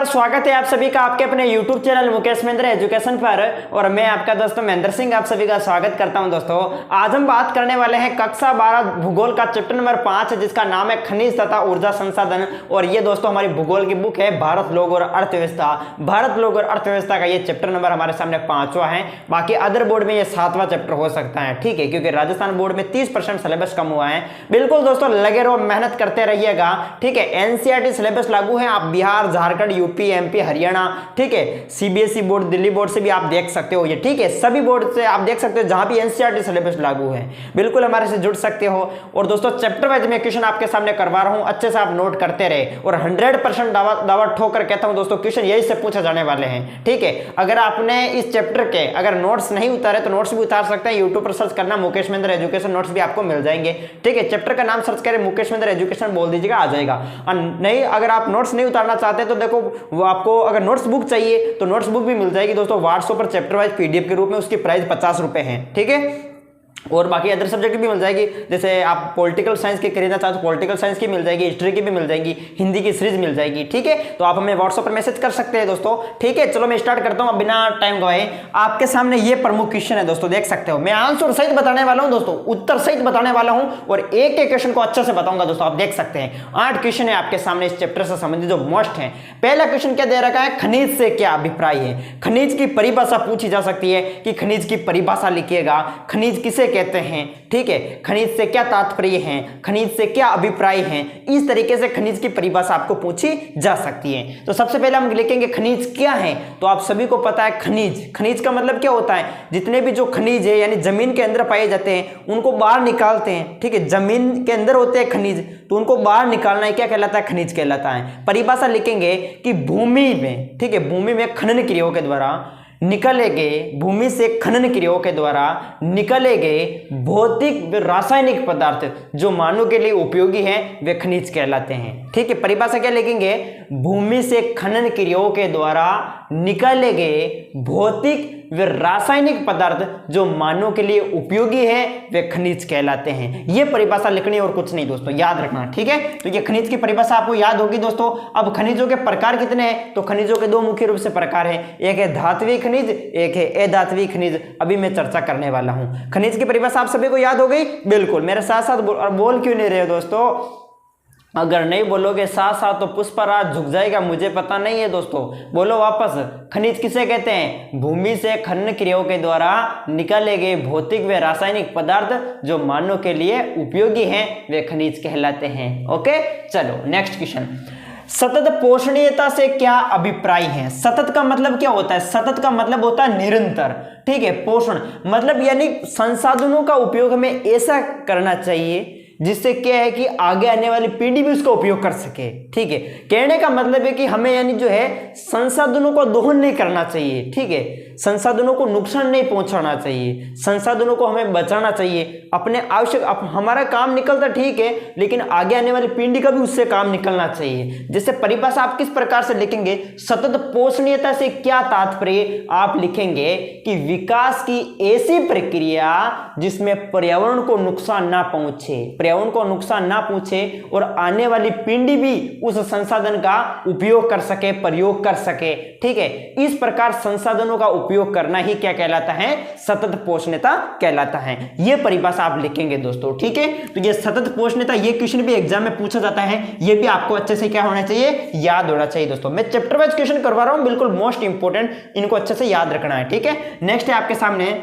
नमस्कार, स्वागत है आप सभी का आपके अपने YouTube channel Mukesh Mahendra education पर। और मैं आपका दोस्त महेंद्र सिंह आप सभी का स्वागत करता हूं। दोस्तों, आज हम बात करने वाले हैं कक्षा 12 भूगोल का चैप्टर नंबर 5 जिसका नाम है खनिज तथा ऊर्जा संसाधन। और ये दोस्तों हमारी भूगोल की बुक है भारत लोग और अर्थव्यवस्था। भारत लोग और अर्थव्यवस्था का ये चैप्टर नंबर हमारे सामने 5वां है। बाकी अदर बोर्ड में ये 7वां चैप्टर हो सकता है, ठीक है, क्योंकि राजस्थान बोर्ड में 30% सिलेबस कम हुआ है। बिल्कुल दोस्तों लगे रहो, मेहनत करते रहिएगा, ठीक है। एनसीईआरटी सिलेबस लागू है, आप बिहार, झारखंड, यूपी, एमपी, हरियाणा, ठीक है, सीबीएसई बोर्ड, दिल्ली बोर्ड से भी आप देख सकते हो ये, ठीक है, सभी बोर्ड से आप देख सकते हो जहां भी एनसीईआरटी सिलेबस लागू है। बिल्कुल हमारे से जुड़ सकते हो। और दोस्तों चैप्टर वाइज में क्वेश्चन आपके सामने करवा रहा हूं, अच्छे से आप नोट करते रहे। और 100% दावा ठोकर कहता हूं दोस्तों, क्वेश्चन यही से पूछे जाने वाले हैं, ठीक है। अगर आपने इस चैप्टर के अगर नोट्स नहीं उतारे तो नोट्स भी उतार सकते हैं। यूट्यूब पर सर्च करना मुकेश महेंद्र एजुकेशन, नोट्स भी आपको मिल जाएंगे, ठीक है। चैप्टर का नाम सर्च करें मुकेश महेंद्र एजुकेशन बोल दीजिएगा, आ जाएगा। और नहीं, अगर आप नोट्स नहीं उतारना चाहते तो देखो वो आपको अगर नोट्स बुक चाहिए तो नोट्स बुक भी मिल जाएगी दोस्तों व्हाट्सएप पर चैप्टर वाइज पीडीएफ के रूप में। उसकी प्राइस 50 रुपए है, ठीक है। और बाकी अदर सब्जेक्ट भी मिल जाएगी, जैसे आप पॉलिटिकल साइंस की खरीदना चाहते हो पॉलिटिकल साइंस की मिल जाएगी, हिस्ट्री की भी मिल जाएगी, हिंदी की सीरीज मिल जाएगी, ठीक है। तो आप हमें व्हाट्सएप पर मैसेज कर सकते हैं दोस्तों, ठीक है। चलो मैं स्टार्ट करता हूं बिना टाइम गवाए। आपके सामने ये प्रमुख क्वेश्चन है दोस्तों, देख सकते हो। मैं आंसर सहित बताने वाला हूं दोस्तों, उत्तर सहित बताने वाला हूं और एक एक क्वेश्चन को अच्छे से बताऊंगा दोस्तों। आप देख सकते हैं 8 क्वेश्चन है आपके सामने इस चैप्टर से संबंधित जो मोस्ट है। पहला क्वेश्चन क्या दे रखा है, खनिज से क्या अभिप्राय है। खनिज की परिभाषा पूछी जा सकती है कि खनिज की परिभाषा लिखिएगा, खनिज किसे कहते हैं, ठीक है, खनिज से क्या तात्पर्य है, खनिज से क्या अभिप्राय है। इस तरीके से खनिज की परिभाषा आपको पूछी जा सकती है। तो सबसे पहले हम लिखेंगे खनिज क्या है। तो आप सभी को पता है खनिज, खनिज का मतलब क्या होता है, जितने भी जो खनिज है यानी जमीन के अंदर पाए जाते हैं उनको बाहर निकालते हैं, ठीक है। जमीन के अंदर होते हैं खनिज, तो उनको बाहर निकालना है, क्या कहलाता है, खनिज कहलाता है। परिभाषा लिखेंगे कि भूमि में, ठीक है, भूमि में खनन क्रियाओं के द्वारा निकले गए, भूमि से खनन क्रियाओं के द्वारा निकले गए भौतिक रासायनिक पदार्थ जो मानव के लिए उपयोगी हैं वे खनिज कहलाते हैं, ठीक है। परिभाषा क्या लिखेंगे, भूमि से खनन क्रियाओं के द्वारा निकले गए भौतिक वे रासायनिक पदार्थ जो मानव के लिए उपयोगी है वे खनिज कहलाते हैं। ये परिभाषा लिखनी है और कुछ नहीं दोस्तों, याद रखना, ठीक है। तो ये खनिज की परिभाषा आपको याद होगी दोस्तों। अब खनिजों के प्रकार कितने हैं, तो खनिजों के 2 मुख्य रूप से प्रकार हैं, एक है धात्विक खनिज, एक है अधात्विक खनिज। अभी मैं चर्चा करने वाला हूं। खनिज की परिभाषा आप सभी को याद हो गई, बिल्कुल। मेरे साथ साथ बोल क्यों नहीं रहे दोस्तों, अगर नहीं बोलोगे साथ साथ तो पुष्पराज झुक जाएगा, मुझे पता नहीं है दोस्तों। बोलो वापस, खनिज किसे कहते हैं, भूमि से खनन क्रियाओं के द्वारा निकाले गए भौतिक व रासायनिक पदार्थ जो मानव के लिए उपयोगी हैं वे खनिज कहलाते हैं। ओके, चलो नेक्स्ट क्वेश्चन। सतत पोषणीयता से क्या अभिप्राय है। सतत का मतलब क्या होता है, सतत का मतलब होता है निरंतर, ठीक है। पोषण मतलब यानी संसाधनों का उपयोग हमें ऐसा करना चाहिए जिससे क्या है कि आगे आने वाली पीढ़ी भी उसका उपयोग कर सके, ठीक है। कहने का मतलब है कि हमें यानी जो है संसाधनों को दोहन नहीं करना चाहिए, ठीक है। संसाधनों को नुकसान नहीं पहुंचाना चाहिए, संसाधनों को हमें बचाना चाहिए। अपने आवश्यक हमारा काम निकलता ठीक है, लेकिन आगे आने वाली पीढ़ी का भी उससे काम निकलना चाहिए। जैसे परिभाषा आप किस प्रकार से लिखेंगे, सतत पोषणीयता से क्या तात्पर्य, आप लिखेंगे कि विकास की ऐसी प्रक्रिया जिसमें पर्यावरण को नुकसान ना पहुंचे, पर्यावरण को नुकसान ना पहुंचे और आने वाली पीढ़ी भी उस संसाधन का उपयोग कर सके, प्रयोग कर सके, ठीक है। इस प्रकार संसाधनों का उपयोग करना ही क्या कहलाता है, सतत पोषणीयता कहलाता है। यह परिभाषा आप लिखेंगे दोस्तों, ठीक है। तो ये सतत पोषणीयता, ये क्वेश्चन भी एग्जाम में पूछा जाता है, ये भी आपको अच्छे से क्या होना चाहिए, याद होना चाहिए दोस्तों। मैं चैप्टर वाइज क्वेश्चन करवा रहा हूं, बिल्कुल मोस्ट इंपोर्टेंट, इनको अच्छे से याद रखना है, ठीक है। नेक्स्ट है आपके सामने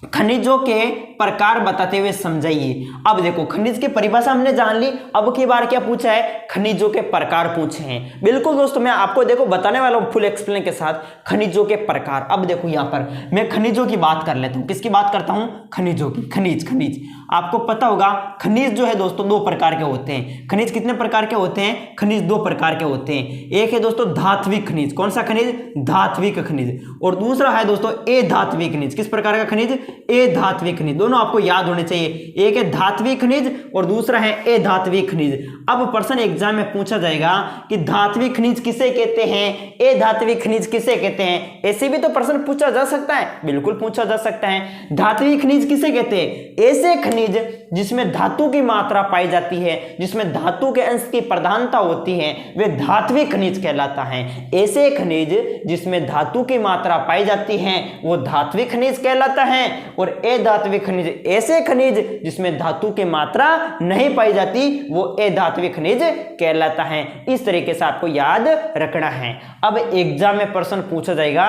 खनिजों के प्रकार बताते हुए समझाइए। अब देखो खनिज की परिभाषा हमने जान ली, अब की बार क्या पूछा है, खनिजों के प्रकार पूछे हैं। बिल्कुल दोस्तों, मैं आपको देखो बताने वाला हूं फुल एक्सप्लेन के साथ खनिजों के प्रकार। अब देखो यहां पर मैं खनिजों की बात कर लेता हूं, किसकी बात करता हूं, खनिजों की। खनिज खनिज आपको पता होगा, खनिज जो है दोस्तों 2 प्रकार के होते हैं। खनिज कितने प्रकार के होते हैं, खनिज 2 प्रकार के होते हैं। एक है दोस्तों धात्विक खनिज, कौन सा खनिज, धात्विक खनिज। और दूसरा है दोस्तों अधात्विक खनिज। किस प्रकार का खनिज, ए धात्विक खनिज, दोनों आपको याद होने चाहिए। एक है धात्विक खनिज और दूसरा है ए धात्विक खनिज। अब प्रश्न एग्जाम में पूछा जाएगा कि धात्विक खनिज किसे कहते हैं, ए धात्विक खनिज किसे कहते हैं, ऐसे भी तो प्रश्न पूछा जा सकता है, बिल्कुल पूछा जा सकता है। धात्विक खनिज किसे कहते हैं, ऐसे खनिज जिसमें धातु की मात्रा पाई जाती है, जिसमें धातु के अंश की प्रधानता होती है, वे धात्विक खनिज कहलाता है। ऐसे खनिज जिसमें धातु की मात्रा पाई जाती है वो धात्विक खनिज कहलाता है, और अधात्विक खनिज ऐसे खनिज जिसमें धातु की मात्रा नहीं पाई जाती वो अधात्विक खनिज कहलाता है। इस तरीके से आपको याद रखना है। अब एग्जाम में प्रश्न पूछा जाएगा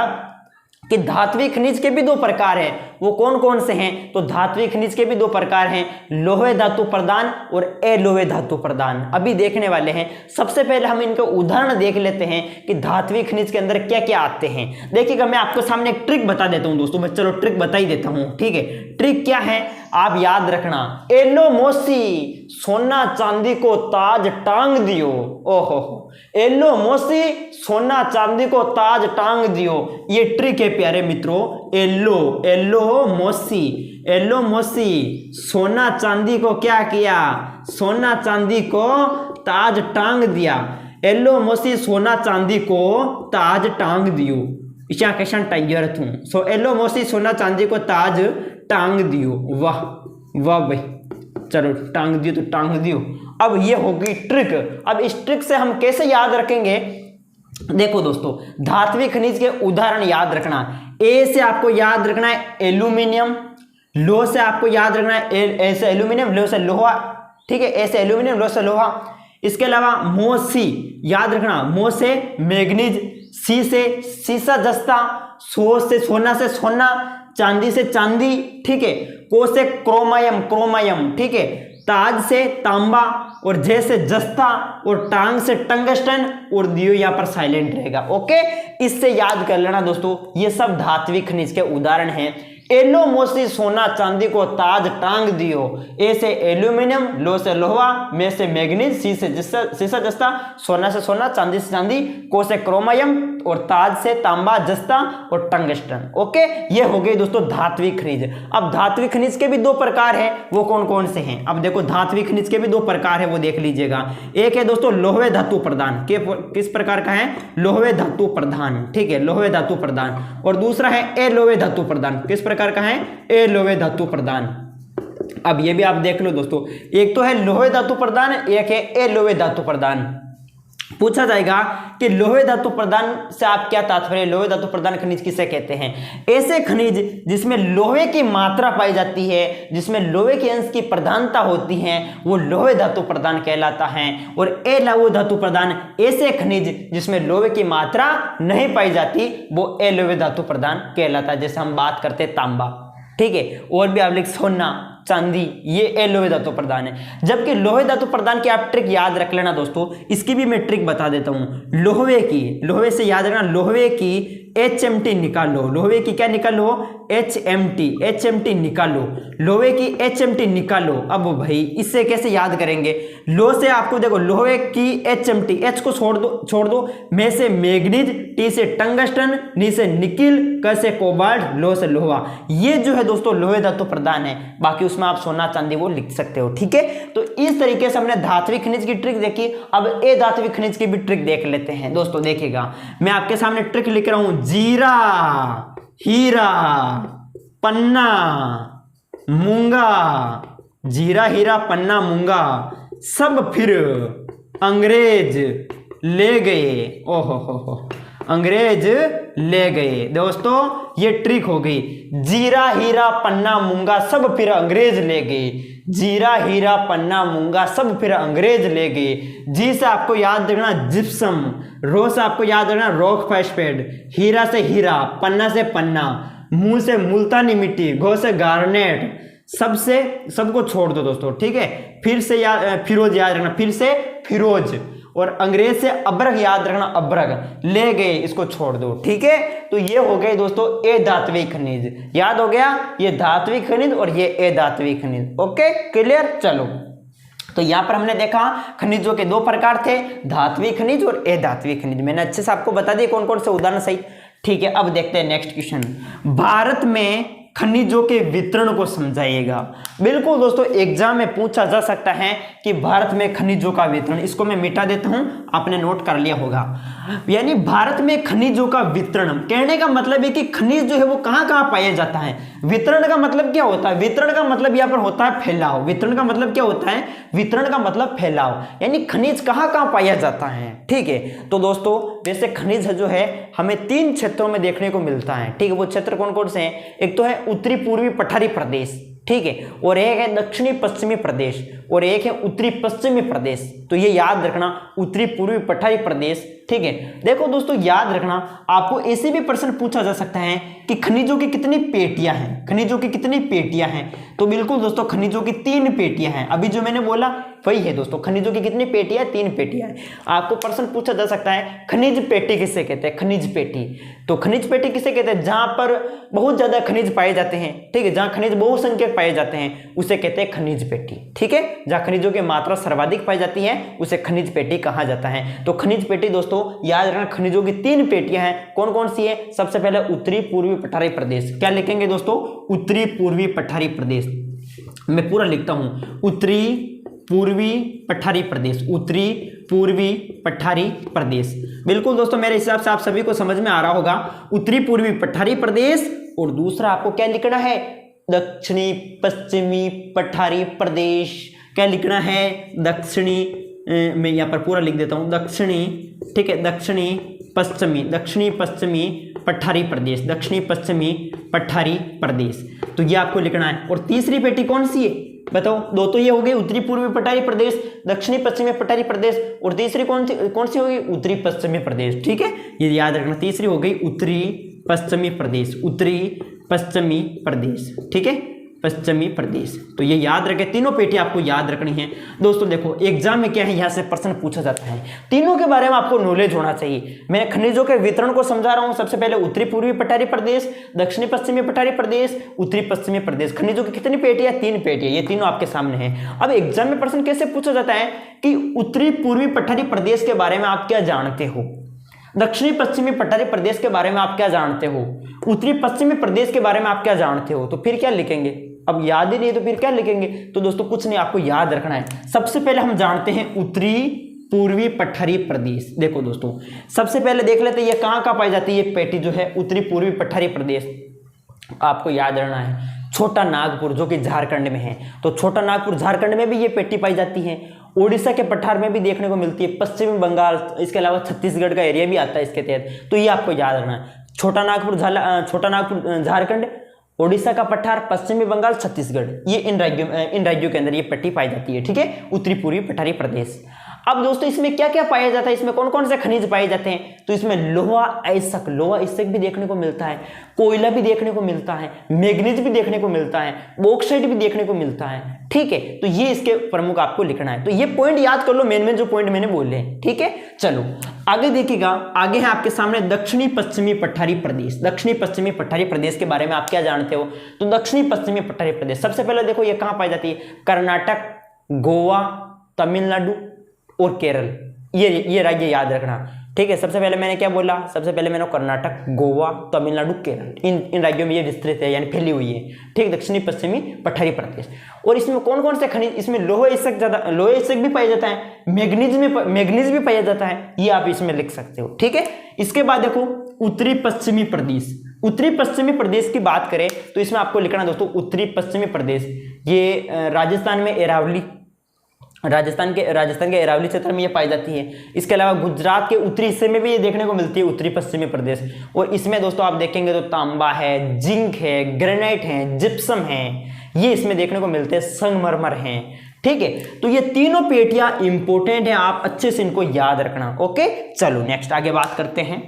कि धात्विक खनिज के भी दो प्रकार हैं, वो कौन कौन से हैं, तो धात्विक खनिज के भी दो प्रकार हैं, लोहे धातु प्रदान और अलोहे धातु प्रदान। अभी देखने वाले हैं। सबसे पहले हम इनके उदाहरण देख लेते हैं कि धात्विक खनिज के अंदर क्या क्या आते हैं। देखिएगा, मैं आपको सामने एक ट्रिक बता देता हूं दोस्तों, मैं चलो ट्रिक बता ही देता हूं, ठीक है। ट्रिक क्या है आप याद रखना, एलो मोसी सोना चांदी को ताज टांग दियो, ओहो एलो मोसी सोना चांदी को ताज टांग दियो, ये ट्रिक है प्यारे मित्रों। एलो मोसी सोना चांदी को क्या किया, सोना चांदी को ताज टांग दिया। एलो मोसी सोना चांदी को ताज टांग दियो, इशा क्वेश्चन टाइगर थू। सो एलो मोसी सोना चांदी को ताज टांग दियो, वाह वाह भाई, चलो टांग दियो तो टांग दियो। अब ये होगी ट्रिक। अब इस ट्रिक से हम कैसे याद रखेंगे, देखो दोस्तों, धात्विक खनिज के उदाहरण याद रखना। ए से आपको याद रखना है एल्यूमिनियम, लो से आपको याद रखना है ए से एल्यूमिनियम, लो से लोहा, ठीक है, ए से एल्यूमिनियम, लो से लोहा। इसके अलावा मो सी याद रखना, मो से मैग्नीज, सी से सीसा जस्ता, सो से सोना से सोना, चांदी से चांदी, ठीक है, को से क्रोमायम, ठीक है, ताज से तांबा, और जे से जस्ता, और टांग से टंगस्टन, और दियो यहाँ पर साइलेंट रहेगा। ओके, इससे याद कर लेना दोस्तों, ये सब धात्विक खनिज के उदाहरण हैं। एलो मोसी सोना चांदी को ताज टांग दियो, ए से एल्यूमिनियम, लो से लोहा, में से मैग्नीज, सी से सीसा जस्ता, सोना से सोना, चांदी से चांदी, को से क्रोमायम, और ताज से तांबा, जस्ता और टंगस्टन। ओके, ये हो गई दोस्तों धात्विक खनिज। अब धात्विक खनिज के भी दो प्रकार हैं, वो कौन कौन से हैं। अब देखो धात्विक खनिज के भी दो प्रकार है, वो देख लीजिएगा। एक है दोस्तों लोहे धातु प्रदान, किस प्रकार का है, लोहे धातु प्रदान, ठीक है, लोहे धातु प्रदान। और दूसरा है अलोहे धातु प्रदान, किस प्रकार का है, अलोहे धातु प्रदान। अब ये भी आप देख लो दोस्तों, एक तो है लोहे धातु प्रदान, एक है अलोहे धातु प्रदान। पूछा जाएगा कि लोहे धातु प्रदान से आप क्या तात्पर्य, लोहे धातु प्रदान खनिज किसे कहते हैं, ऐसे खनिज जिसमें लोहे की मात्रा पाई जाती है, जिसमें लोहे के अंश की प्रधानता होती है, वो लोहे धातु प्रदान कहलाता है। और अलोहे धातु प्रदान ऐसे खनिज जिसमें लोहे की मात्रा नहीं पाई जाती, वो अलोहे धातु प्रदान कहलाता है। जैसे हम बात करते हैं तांबा, ठीक है, और भी आप लिख सोना चांदी, ये अलोहे धातु प्रदान है। जबकि लोहे धातु प्रदान की आप ट्रिक याद रख लेना दोस्तों, इसकी भी मैं ट्रिक बता देता हूं। लोहे से याद रखना, लोहे की HMT निकालो, लोहे की क्या निकालो, HMT निकालो, लोहे की HMT निकालो। अब भाई इससे कैसे याद करेंगे, लो से आपको देखो लोहे की HMT, H को छोड़ दो, में से मैग्नीज, टी से टंगस्टन, नी से निकिल, क से कोबाल्ट, लो से लोहा। ये जो है दोस्तों लोहे धातु प्रदान है। बाकी उसमें आप सोना चांदी वो लिख सकते हो, ठीक है। तो इस तरीके से हमने धात्विक खनिज की ट्रिक देखी। अब अधात्विक खनिज की भी ट्रिक देख लेते हैं दोस्तों। देखिएगा, मैं आपके सामने ट्रिक लिख रहा हूं, जीरा, हीरा, पन्ना, मूंगा, जीरा, हीरा, पन्ना, मूंगा सब फिर अंग्रेज ले गए, ओहो अंग्रेज ले गए। दोस्तों ये ट्रिक हो गई, जीरा, हीरा, पन्ना, मूंगा सब फिर अंग्रेज ले गए। जीरा, हीरा, पन्ना, मूंगा सब फिर अंग्रेज ले गए। जी से आपको याद रखना जिप्सम, रो से आपको याद रखना रॉक फास्फेट, हीरा से हीरा, पन्ना से पन्ना, मूल से मुल्तानी मिट्टी, घो से गार्नेट, सबको छोड़ दो दोस्तों, ठीक है। फिर से फिरोज याद रखना, फिर से फिरोज, और अंग्रेज से अब्रक याद रखना, अब्रक, ले गए इसको छोड़ दो, ठीक है। तो ये हो गए दोस्तों अधात्विक खनिज, याद हो गया, ये धात्विक खनिज और ये अधात्विक खनिज। Okay clear. चलो तो यहां पर हमने देखा खनिजों के दो प्रकार थे, धात्विक खनिज और अधात्विक खनिज। मैंने अच्छे से आपको बता दिए कौन कौन से उदाहरण सही, ठीक है। अब देखते हैं नेक्स्ट क्वेश्चन। भारत में खनिजों के वितरण को समझाइएगा। बिल्कुल दोस्तों, एग्जाम में पूछा जा सकता है कि भारत में खनिजों का वितरण, इसको मैं मिटा देता हूं, आपने नोट कर लिया होगा। यानी भारत में खनिजों का वितरण, कहने का मतलब है कि खनिज जो है वो कहां कहां पाया जाता है। वितरण का मतलब क्या होता है? वितरण का मतलब यहां पर होता है फैलाव। वितरण का मतलब क्या होता है? वितरण का मतलब फैलाव, यानी खनिज कहां कहां पाया जाता है। ठीक है, तो दोस्तों वैसे खनिज जो है हमें 3 क्षेत्रों में देखने को मिलता है। ठीक है, वो क्षेत्र कौन कौन से हैं? एक तो है उत्तरी पूर्वी पठारी प्रदेश, ठीक है, और एक है दक्षिणी पश्चिमी प्रदेश, और एक है उत्तरी पश्चिमी प्रदेश। तो ये याद रखना, उत्तरी पूर्वी पठारी प्रदेश। ठीक है, देखो दोस्तों याद रखना, आपको ऐसे भी प्रश्न पूछा जा सकता है कि खनिजों की कितनी पेटियां हैं, खनिजों की कितनी पेटियां हैं। तो बिल्कुल दोस्तों, खनिजों की 3 पेटियां हैं। अभी जो मैंने बोला वही है दोस्तों, खनिजों की कितनी पेटियां? 3 पेटियां हैं। आपको प्रश्न पूछा जा सकता है खनिज पेटी किसे कहते हैं? खनिज पेटी। तो खनिज पेटी किसे कहते हैं? जहां पर बहुत ज्यादा खनिज पाए जाते हैं, ठीक है, जहां खनिज बहुसंख्यक पाए जाते हैं उसे कहते हैं खनिज पेटी। ठीक है, जहां खनिजों की मात्रा सर्वाधिक पाई जाती है उसे खनिज पेटी कहा जाता है। तो खनिज पेटी दोस्तों याद रखना, खनिजों की 3 पेटियां हैं। कौन कौन सी है? सबसे पहले उत्तरी पूर्वी पठारी प्रदेश। क्या लिखेंगे दोस्तों? उत्तरी पूर्वी पठारी प्रदेश। मैं पूरा लिखता हूं, उत्तरी पूर्वी पठारी प्रदेश, उत्तरी पूर्वी पठारी प्रदेश। बिल्कुल दोस्तों, मेरे हिसाब से आप सभी को समझ में आ रहा होगा, उत्तरी पूर्वी पठारी प्रदेश। और दूसरा आपको क्या लिखना है? दक्षिणी पश्चिमी पठारी प्रदेश। क्या लिखना है? दक्षिणी, मैं यहां पर पूरा लिख देता हूं, दक्षिणी, ठीक है, दक्षिणी पश्चिमी पठारी प्रदेश, दक्षिणी पश्चिमी पठारी प्रदेश। तो ये आपको लिखना है। और तीसरी पेटी कौन सी है बताओ? 2 तो ये हो गई, उत्तरी पूर्वी पठारी प्रदेश, दक्षिणी पश्चिमी पठारी प्रदेश, और तीसरी कौन सी होगी? उत्तरी पश्चिमी प्रदेश। ठीक है, ये याद रखना, तीसरी हो गई उत्तरी पश्चिमी प्रदेश, उत्तरी पश्चिमी प्रदेश। ठीक है, पश्चिमी प्रदेश। तो ये याद रखें, तीनों पेटी आपको याद रखनी है। दोस्तों देखो एग्जाम में क्या है, यहां से प्रश्न पूछा जाता है, तीनों के बारे में आपको नॉलेज होना चाहिए। मैं खनिजों के वितरण को समझा रहा हूं। सबसे पहले उत्तरी पूर्वी पठारी प्रदेश, दक्षिणी पश्चिमी पठारी प्रदेश, उत्तरी पश्चिमी प्रदेश। खनिजों की कितनी पेटियां? 3 पेटियां। ये तीनों आपके सामने है। अब एग्जाम में प्रश्न कैसे पूछा जाता है कि उत्तरी पूर्वी पठारी प्रदेश के बारे में आप क्या जानते हो, दक्षिणी पश्चिमी पठारी प्रदेश के बारे में आप क्या जानते हो, उत्तरी पश्चिमी प्रदेश के बारे में आप क्या जानते हो। तो फिर क्या लिखेंगे? अब याद ही नहीं तो फिर क्या लिखेंगे? तो दोस्तों कुछ नहीं, आपको याद रखना है। सबसे पहले हम जानते हैं उत्तरी पूर्वी पठारी प्रदेश। देखो दोस्तों, सबसे पहले देख लेते हैं ये कहां कहां पाई जाती है। ये पेटी जो है उत्तरी पूर्वी पठारी प्रदेश, आपको याद रहना है छोटा नागपुर जो कि झारखंड में है। तो छोटा नागपुर झारखंड में भी ये पेटी पाई जाती है। ओडिशा के पठार में भी देखने को मिलती है, पश्चिमी बंगाल, इसके अलावा छत्तीसगढ़ का एरिया भी आता है इसके तहत। तो ये आपको याद रखना है, छोटा नागपुर झारखंड, ओडिशा का पठार, पश्चिमी बंगाल, छत्तीसगढ़, ये इन राज्यों के अंदर ये पट्टी पाई जाती है। ठीक है, उत्तरी पूर्वी पठारी प्रदेश। अब दोस्तों इसमें क्या क्या पाया जाता है, इसमें कौन कौन से खनिज पाए जाते हैं? तो इसमें लोहा अयस्क भी देखने को मिलता है, कोयला भी देखने को मिलता है, मैग्नीज भी देखने को मिलता है, बॉक्साइट भी देखने को मिलता है। ठीक है, तो ये इसके प्रमुख आपको लिखना है। तो ये पॉइंट याद कर लो, मेन जो पॉइंट मैंने बोले हैं। ठीक है, चलो आगे देखिएगा, आगे है आपके सामने दक्षिणी पश्चिमी पठारी प्रदेश। दक्षिणी पश्चिमी पठारी प्रदेश के बारे में आप क्या जानते हो? तो दक्षिणी पश्चिमी पठारी प्रदेश सबसे पहले देखो ये कहां पाई जाती है? कर्नाटक, गोवा, तमिलनाडु और केरल, ये राज्य याद रखना। ठीक है, सबसे पहले मैंने क्या बोला? सबसे पहले मैंने कर्नाटक, गोवा, तमिलनाडु, केरल, इन राज्यों में ये विस्तृत है, यानी फैली हुई है। ठीक, दक्षिणी पश्चिमी पठारी प्रदेश। और इसमें कौन कौन से खनिज? इसमें लोहा अयस्क भी पाया जाता है, मैग्नीज भी पाया जाता है, ये आप इसमें लिख सकते हो। ठीक है, इसके बाद देखो उत्तरी पश्चिमी प्रदेश। उत्तरी पश्चिमी प्रदेश की बात करें तो इसमें आपको लिखना दोस्तों उत्तरी पश्चिमी प्रदेश, ये राजस्थान में अरावली, राजस्थान के अरावली क्षेत्र में ये पाई जाती है। इसके अलावा गुजरात के उत्तरी हिस्से में भी ये देखने को मिलती है, उत्तरी पश्चिमी प्रदेश। और इसमें दोस्तों आप देखेंगे तो तांबा है, जिंक है, ग्रेनाइट है, जिप्सम है, ये इसमें देखने को मिलते हैं, संगमरमर हैं। ठीक है, तो ये तीनों पेटियां इंपॉर्टेंट है, आप अच्छे से इनको याद रखना। ओके, चलो नेक्स्ट आगे बात करते हैं।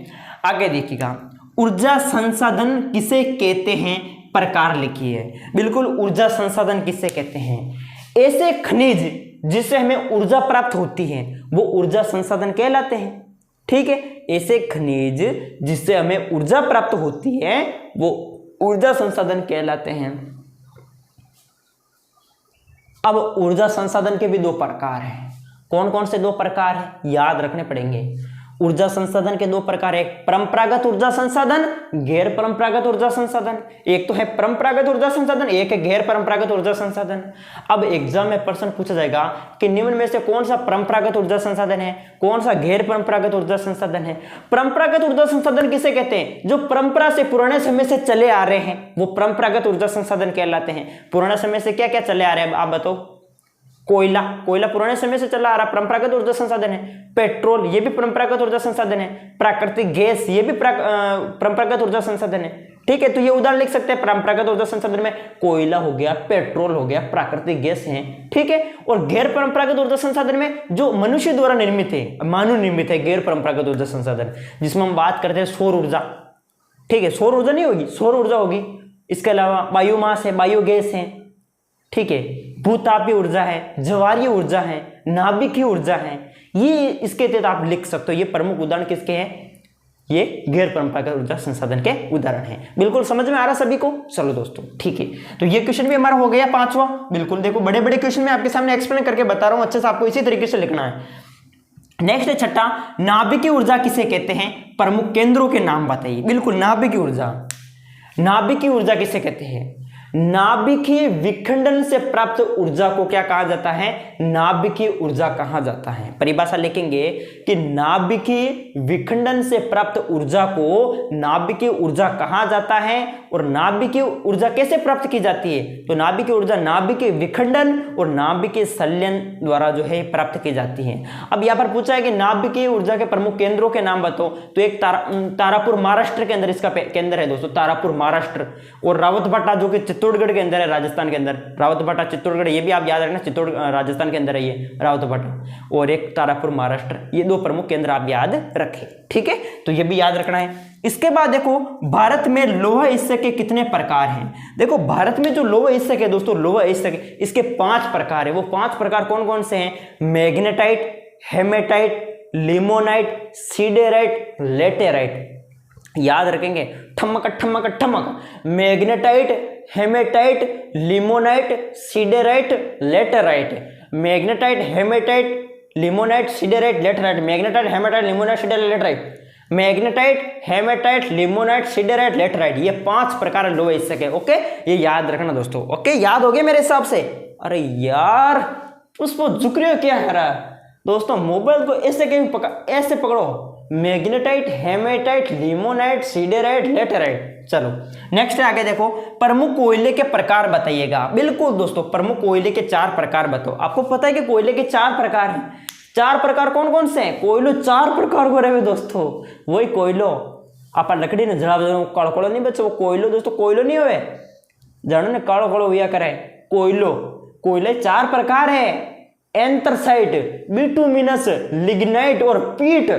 आगे देखिएगा, ऊर्जा संसाधन किसे कहते हैं? प्रकार लिखिए। बिल्कुल, ऊर्जा संसाधन किसे कहते हैं? ऐसे खनिज जिससे हमें ऊर्जा प्राप्त होती है वो ऊर्जा संसाधन कहलाते हैं। ठीक है, ऐसे खनिज जिससे हमें ऊर्जा प्राप्त होती है वो ऊर्जा संसाधन कहलाते हैं। अब ऊर्जा संसाधन के भी 2 प्रकार हैं। कौन कौन से 2 प्रकार हैं? याद रखने पड़ेंगे। ऊर्जा संसाधन के दो प्रकार है, परंपरागत ऊर्जा संसाधन, गैर परंपरागत ऊर्जा संसाधन। एक तो है परंपरागत ऊर्जा संसाधन, एक है गैर परंपरागत ऊर्जा संसाधन। अब एग्जाम में प्रश्न पूछा जाएगा कि निम्न में से कौन सा परंपरागत ऊर्जा संसाधन है, कौन सा गैर परंपरागत ऊर्जा संसाधन है। परंपरागत ऊर्जा संसाधन किसे कहते हैं, जो परंपरा से पुराने समय से चले आ रहे हैं वो परंपरागत ऊर्जा संसाधन कहलाते हैं। पुराने समय से क्या क्या चले आ रहे हैं आप बताओ। कोयला, कोयला पुराने समय से चला आ रहा परंपरागत ऊर्जा संसाधन है। पेट्रोल, ये भी परंपरागत ऊर्जा संसाधन है। प्राकृतिक गैस, ये भी परंपरागत ऊर्जा संसाधन है। ठीक है, तो ये उदाहरण लिख सकते हैं परंपरागत ऊर्जा संसाधन में कोयला हो गया, पेट्रोल हो गया, प्राकृतिक गैस है। ठीक है, और गैर परंपरागत ऊर्जा संसाधन में जो मनुष्य द्वारा निर्मित है, मानव निर्मित है गैर परंपरागत ऊर्जा संसाधन, जिसमें हम बात करते हैं सौर ऊर्जा। ठीक है, सौर ऊर्जा नहीं होगी, सौर ऊर्जा होगी। इसके अलावा बायोमास है, बायोगैस है। ठीक है, भूतापीय ऊर्जा है, ज्वारीय ऊर्जा है, नाभिकीय ऊर्जा है। ये इसके तहत आप लिख सकते हो। ये प्रमुख उदाहरण किसके हैं, ये गैर परंपरागत ऊर्जा संसाधन के उदाहरण हैं। बिल्कुल समझ में आ रहा सभी को। चलो दोस्तों ठीक है, तो ये क्वेश्चन भी हमारा हो गया 5वां। बिल्कुल देखो, बड़े बड़े क्वेश्चन मैं आपके सामने एक्सप्लेन करके बता रहा हूं, अच्छे से आपको इसी तरीके से लिखना है। नेक्स्ट है छठा, नाभिकीय ऊर्जा किसे कहते हैं, प्रमुख केंद्रों के नाम बताइए। बिल्कुल, नाभिकीय ऊर्जा, नाभिकीय ऊर्जा किसे कहते हैं, नाभिकीय विखंडन से प्राप्त ऊर्जा को क्या कहा जाता है, नाभिकीय ऊर्जा कहा जाता है। परिभाषा लिखेंगे कि नाभिकीय विखंडन से प्राप्त ऊर्जा को नाभिकीय ऊर्जा कहा जाता है। और नाभिकीय ऊर्जा कैसे प्राप्त की जाती है, तो नाभिकीय ऊर्जा नाभिकीय विखंडन और नाभिकीय संलयन द्वारा जो है प्राप्त की जाती है। अब यहाँ पर पूछा है कि नाभिकीय ऊर्जा के प्रमुख केंद्रों के नाम बताओ, तो एक तारापुर महाराष्ट्र के अंदर इसका केंद्र है दोस्तों, तारापुर महाराष्ट्र। और रावतभाटा जो कि चित्तौड़गढ़ के अंदर है, राजस्थान के अंदर, रावतभाटा चित्तौड़गढ़, ये भी आप याद रखना, चित्तौड़ राजस्थान के अंदर है ये रावतभाटा, और एक तारापुर महाराष्ट्र। ये दो प्रमुख केंद्र आप याद रखें। ठीक है, तो ये भी याद रखना है। इसके बाद देखो, भारत में लौह अयस्क के कितने प्रकार हैं। देखो, भारत में जो लौह अयस्क है दोस्तों, लौह अयस्क, इसके 5 प्रकार है। वो 5 प्रकार कौन कौन से हैं, magnetite, haematite, limonite, siderite, laterite. याद रखेंगे, ठमक ठमक ठमक, magnetite, haematite, limonite, siderite, laterite. Magnetite, haematite, limonite, siderite, laterite. Magnetite, haematite, limonite, siderite, laterite. Magnetite, haematite, limonite, siderite, laterite, ये 5 प्रकार लौह अयस्क है। ओके, ये याद रखना दोस्तों। ओके, याद हो गए मेरे हिसाब से। अरे यार उसको झुक रहे हो क्या है रहा दोस्तों, मोबाइल को ऐसे कहीं ऐसे पकड़ो। Magnetite, haematite, limonite, siderite, laterite. चलो नेक्स्ट आगे देखो, प्रमुख कोयले के प्रकार बताइएगा। बिल्कुल दोस्तों, प्रमुख कोयले के 4 प्रकार बताओ। आपको पता है कि कोयले के 4 प्रकार हैं। 4 प्रकार कौन कौन से हैं, कोयलो 4 प्रकार को रहे दोस्तों। वही कोयलो आप लकड़ी ने जला कड़कड़ो नहीं बच्चो, वो कोयलो दोस्तों, कोयलो नहीं हुए जानो ने कड़कड़ो हुआ करे कोयलो। कोयले 4 प्रकार है, एंथ्रासाइट, बिटुमिनस, लिग्नाइट और पीट।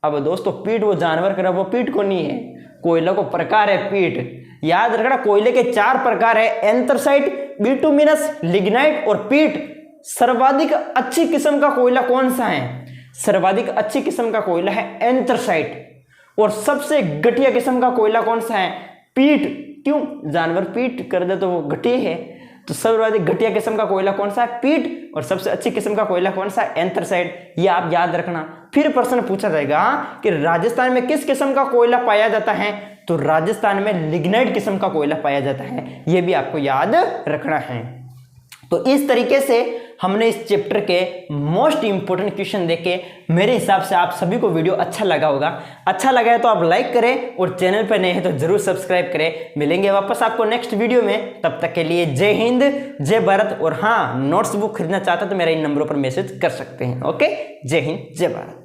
अब दोस्तों पीट वो जानवर कर, वो पीट को नहीं है, कोयला को प्रकार है पीट। याद रखना, कोयले के 4 प्रकार है, एंथ्रासाइट, बिटुमिनस, लिग्नाइट और पीट। सर्वाधिक अच्छी किस्म का कोयला कौन सा है, सर्वाधिक अच्छी किस्म का कोयला है एंथ्रासाइट। और सबसे घटिया किस्म का कोयला कौन सा है, पीट। क्यों, जानवर पीट कर दे तो वो घटिया है, तो सर्वाधिक घटिया किस्म का कोयला कौन सा है, पीट। और सबसे अच्छी किस्म का कोयला कौन सा है, एंथ्रासाइट। ये आप याद रखना। फिर प्रश्न पूछा जाएगा कि राजस्थान में किस किस्म का कोयला पाया जाता है, तो राजस्थान में लिग्नाइट किस्म का कोयला पाया जाता है। ये भी आपको याद रखना है। तो इस तरीके से हमने इस चैप्टर के मोस्ट इंपोर्टेंट क्वेश्चन देखे। मेरे हिसाब से आप सभी को वीडियो अच्छा लगा होगा। अच्छा लगा है तो आप लाइक करें और चैनल पर नए हैं तो जरूर सब्सक्राइब करें। मिलेंगे वापस आपको नेक्स्ट वीडियो में, तब तक के लिए जय हिंद, जय भारत। और हाँ, नोट्स बुक खरीदना चाहते तो मेरा इन नंबरों पर मैसेज कर सकते हैं। ओके, जय हिंद, जय भारत।